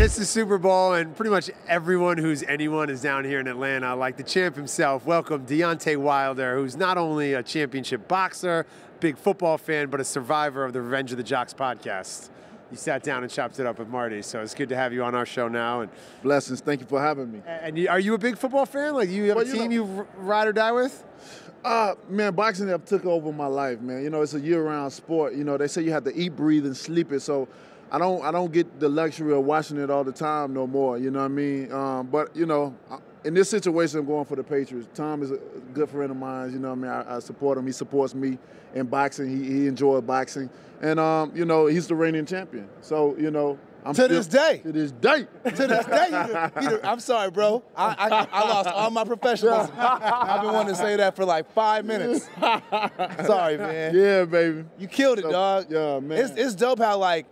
It's the Super Bowl, and pretty much everyone who's anyone is down here in Atlanta. Like the champ himself, welcome Deontay Wilder, who's not only a championship boxer, big football fan, but a survivor of the Revenge of the Jocks podcast. You sat down and chopped it up with Marty, so it's good to have you on our show now. And blessings. Thank you for having me. And are you a big football fan? Like, you have a team you ride or die with? Man, boxing have took over my life, man. You know, it's a year-round sport. You know, they say you have to eat, breathe, and sleep it. So I don't get the luxury of watching it all the time no more. You know what I mean? But you know, in this situation, I'm going for the Patriots. Tom is a good friend of mine. You know what I mean? I support him. He supports me in boxing. He enjoys boxing, and you know, he's the reigning champion. So you know. To this day. To this day. I'm sorry, bro. I lost all my professionalism. I've been wanting to say that for like 5 minutes. Sorry, man. Yeah, baby. You killed it, dog. Yeah, man. It's dope how, like,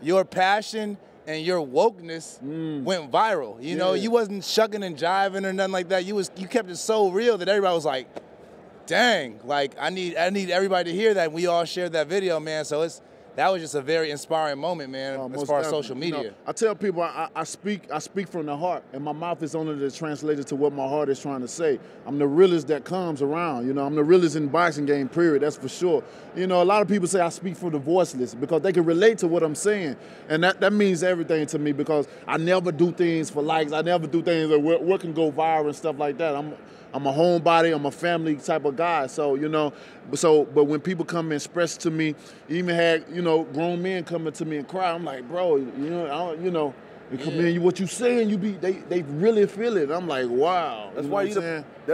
your passion and your wokeness went viral. You know, you wasn't shucking and jiving or nothing like that. You kept it so real that everybody was like, dang, like, I need everybody to hear that. And we all shared that video, man. So that was just a very inspiring moment, man, as far as social media. You know, I tell people I speak from the heart, and my mouth is only the translator to what my heart is trying to say. I'm the realest that comes around. You know, I'm the realest in the boxing game, period. That's for sure. You know, a lot of people say I speak for the voiceless because they can relate to what I'm saying, and that means everything to me because I never do things for likes. I never do things that what can go viral and stuff like that. I'm a homebody, I'm a family type of guy. So, you know, but when people come and express to me, even had, you know, grown men coming to me and cry, I'm like, bro, you know, what you saying, they really feel it. I'm like, wow. That's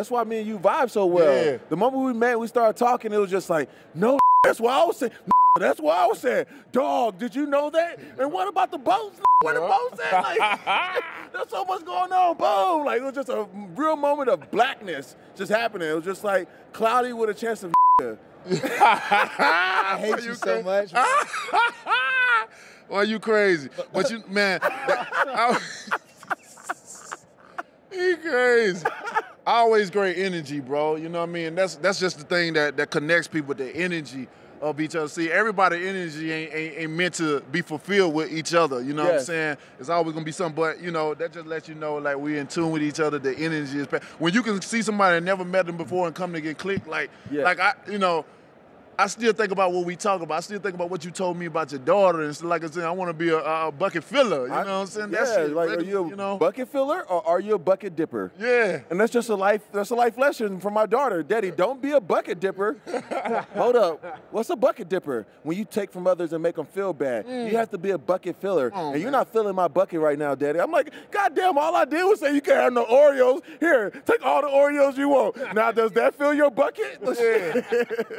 why me and you vibe so well. Yeah. The moment we met, we started talking, it was just like, no, that's what I was saying. That's what I was saying. Dog, did you know that? And what about the boats? What the boats at? Like, there's so much going on. Boom. Like, it was just a real moment of blackness just happening. It was just like cloudy with a chance of I hate you so much. Well, you crazy. But you, man, you crazy. Always great energy, bro. You know what I mean? That's just the thing that connects people, the energy of each other. See, everybody's energy ain't meant to be fulfilled with each other. You know what I'm saying? It's always gonna be something, but you know, that just lets you know like we're in tune with each other. The energy is when you can see somebody that never met them before and come to get clicked. Like I still think about what we talk about. I still think about what you told me about your daughter, and so, like I said, I want to be a bucket filler. You know what I'm saying? Yeah, like, are you a bucket filler or are you a bucket dipper? Yeah. And that's just a life lesson from my daughter. Daddy, don't be a bucket dipper. Hold up. What's a bucket dipper? When you take from others and make them feel bad. You have to be a bucket filler. And you're not filling my bucket right now, Daddy. I'm like, God damn, all I did was say you can't have no Oreos. Here, take all the Oreos you want. Now, does that fill your bucket? Yeah.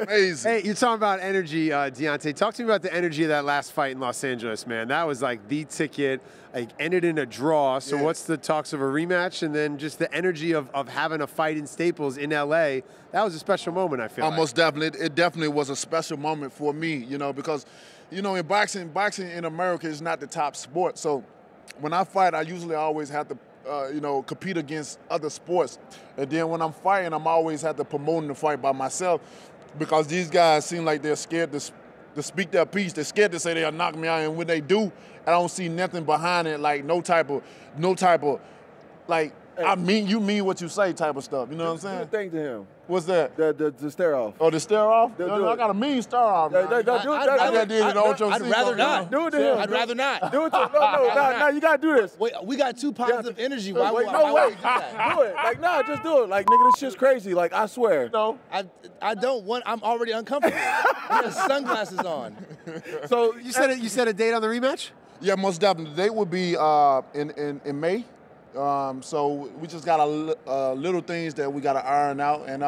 Amazing. Hey, you're talking about energy, Deontay. Talk to me about the energy of that last fight in Los Angeles, man. That was like the ticket. Like, ended in a draw. So what's the talks of a rematch? And then just the energy of having a fight in Staples in L.A. That was a special moment, I feel like. Most definitely. It definitely was a special moment for me, you know, because, you know, in boxing in America is not the top sport. So when I fight, I usually always have to you know, compete against other sports. And then when I'm fighting, I'm always have to promote the fight by myself. Because these guys seem like they're scared to speak their piece. They're scared to say they'll knock me out, and when they do, I don't see nothing behind it, like no type of, like, you mean what you say type of stuff. You know what I'm saying? Do the thing to him. What's that? The stare off. Oh, the stare off? I got a mean stare off. I'd rather not. Do it to him. I'd rather not. Do it to him. No, you gotta do this. Wait, we got too positive energy. Why would we do that? Do it. Like, nah, just do it. Like, nigga, this shit's crazy. Like, I swear. No. I don't want, I'm already uncomfortable. He has sunglasses on. So you said a date on the rematch? Yeah, most definitely. The date would be in May. So we just got a little things that we got to iron out, and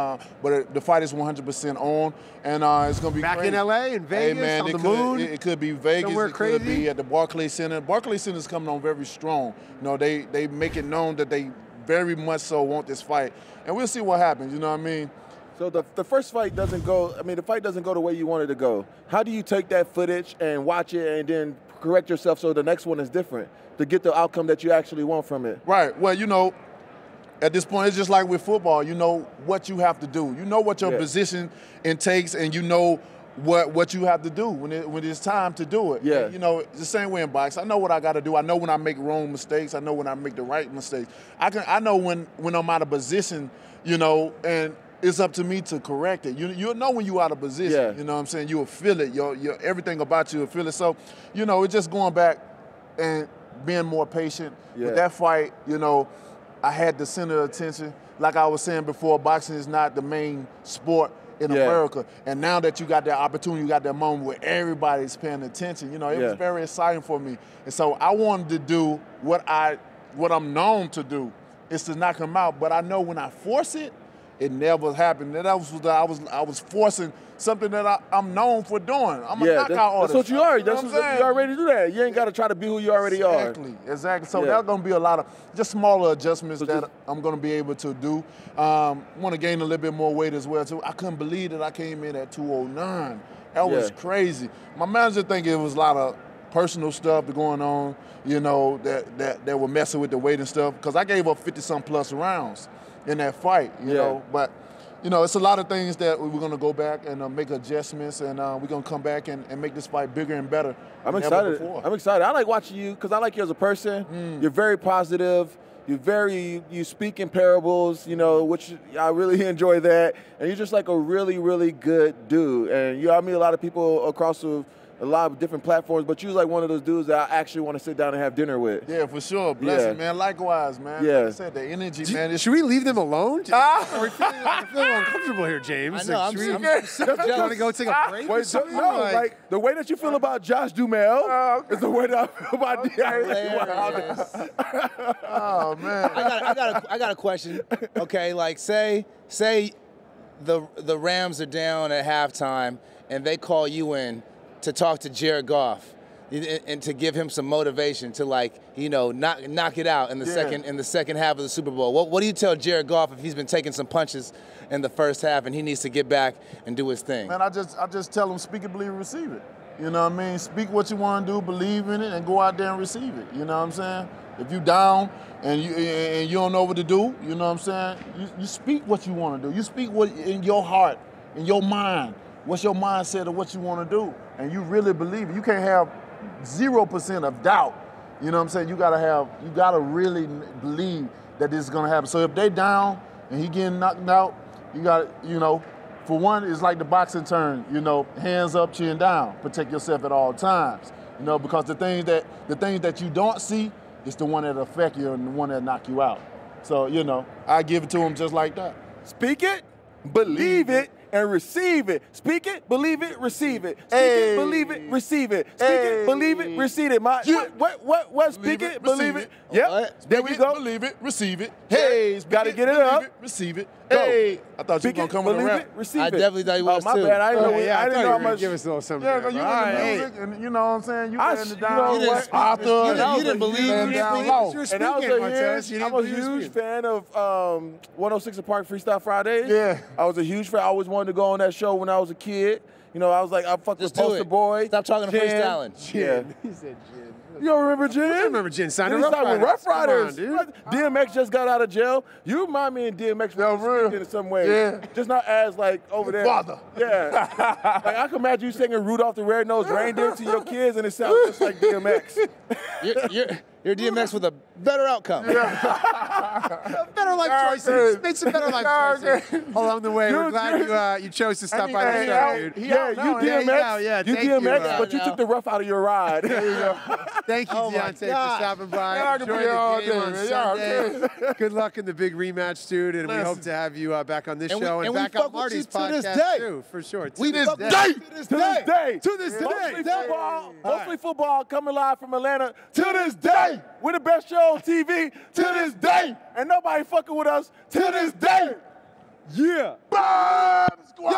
but the fight is 100% on, and it's gonna be back crazy. In LA, in Vegas, hey, man, on the moon. It could be Vegas. Somewhere crazy. Could be at the Barclays Center. Barclays Center is coming on very strong. You know, they make it known that they very much so want this fight, and we'll see what happens. You know what I mean? So the first fight doesn't go. I mean, the fight doesn't go the way you wanted to go. How do you take that footage and watch it, and then correct yourself so the next one is different to get the outcome that you actually want from it? Right. Well, you know, at this point, it's just like with football. You know what you have to do. You know what your position intakes, and you know what you have to do when it's time to do it. Yeah. And, you know, it's the same way in boxing. I know what I got to do. I know when I make wrong mistakes. I know when I make the right mistakes. I know when I'm out of position, you know, and it's up to me to correct it. You'll know when you're out of position. Yeah. You know what I'm saying? You'll feel it. Your everything about you will feel it. So, you know, it's just going back and being more patient. Yeah. With that fight, you know, I had the center of attention. Like I was saying before, boxing is not the main sport in America. And now that you got that opportunity, you got that moment where everybody's paying attention, you know, it was very exciting for me. And so I wanted to do what I'm known to do, is to knock him out. But I know when I force it, it never happened. And I was forcing something that I'm known for doing. I'm a knockout artist. That's what you are. You know That's what what I'm you already do that. You ain't got to try to be who you already are. Exactly. So there's going to be a lot of just smaller adjustments that I'm going to be able to do. Want to gain a little bit more weight as well, too. I couldn't believe that I came in at 209. That was crazy. My manager think it was a lot of personal stuff going on, you know, that were messing with the weight and stuff, because I gave up 50-some plus rounds in that fight, you know. But, you know, it's a lot of things that we're going to go back and make adjustments, and we're going to come back and make this fight bigger and better. I'm excited. I'm excited. I like watching you because I like you as a person. You're very positive. You speak in parables, you know, which I really enjoy that. And you're just like a really, really good dude. And I meet a lot of people across a lot of different platforms, but you're like one of those dudes that I actually want to sit down and have dinner with. Yeah, for sure. Blessing, man. Likewise, man. Yeah. Like I said, the energy, man. Should we leave them alone? We're feeling uncomfortable here, James. I know. I'm want to go take a break? Wait, like the way that you feel about Josh Duhamel is the way that I feel about Deontay. Oh man. I got a question. Okay, like say the Rams are down at halftime and they call you in to talk to Jared Goff and to give him some motivation to, like, you know, knock it out in the second half of the Super Bowl. What do you tell Jared Goff if he's been taking some punches in the first half and he needs to get back and do his thing? Man, I just tell him, speak it, believe it, receive it. You know what I mean? Speak what you want to do, believe in it, and go out there and receive it. You know what I'm saying? If you down and you don't know what to do, you know what I'm saying? You speak what you want to do. You speak what in your heart, in your mind. What's your mindset of what you want to do? And you really believe it. You can't have 0% of doubt. You know what I'm saying? You gotta really believe that this is gonna happen. So if they down and he getting knocked out, you got, you know, for one, it's like the boxing term, you know, hands up, chin down. Protect yourself at all times. You know, because the things that you don't see is the one that affect you and the one that knock you out. So, you know, I give it to him just like that. Speak it, believe it, and receive it. Speak it, believe it, receive it. Speak it, believe it, receive it. Speak it, believe it, receive it. What? Speak it, believe it. Yep. There we go. Believe it, receive it. Hey, gotta get it up. Receive it. Hey, I thought you were gonna come with a rap. Receive it. I definitely thought you was my too. bad. I didn't know. I I didn't know how much. Give us a little something. Yeah, because you in the music, and you know what I'm saying? You laying it down. You didn't believe laying it. down low. And I was a huge fan of 106 & Park Freestyle Fridays. Yeah. I was a huge fan. I always wanted to go on that show when I was a kid. You know, I was like, I fucked with Just do Poster it. Boy. Stop talking to freestyling. Yeah. He said Jin. You don't remember Jin? I remember Jin signing He signed with Rough Riders. Come on, dude. DMX just got out of jail. You remind me of DMX in some way. Yeah. Just not as like over there. Father. Yeah. Like I can imagine you singing Rudolph the Red-Nosed Reindeer to your kids and it sounds just like DMX. You're DMX with a better outcome. Better life choices. Made some better life choices along the way. We're glad you chose to stop by the show, dude. Yeah, you DMX. You DMX, but you took the rough out of your ride. There you go. Thank you, Deontay, for stopping by. Enjoy the game on Sunday. Good luck in the big rematch, dude, and we hope to have you back on this show and back on Marty's podcast too, for sure. To this day. Mostly football coming live from Atlanta to this day. We're the best show on TV to this day. And nobody fucking with us to this day. Yeah. Bomb Squad!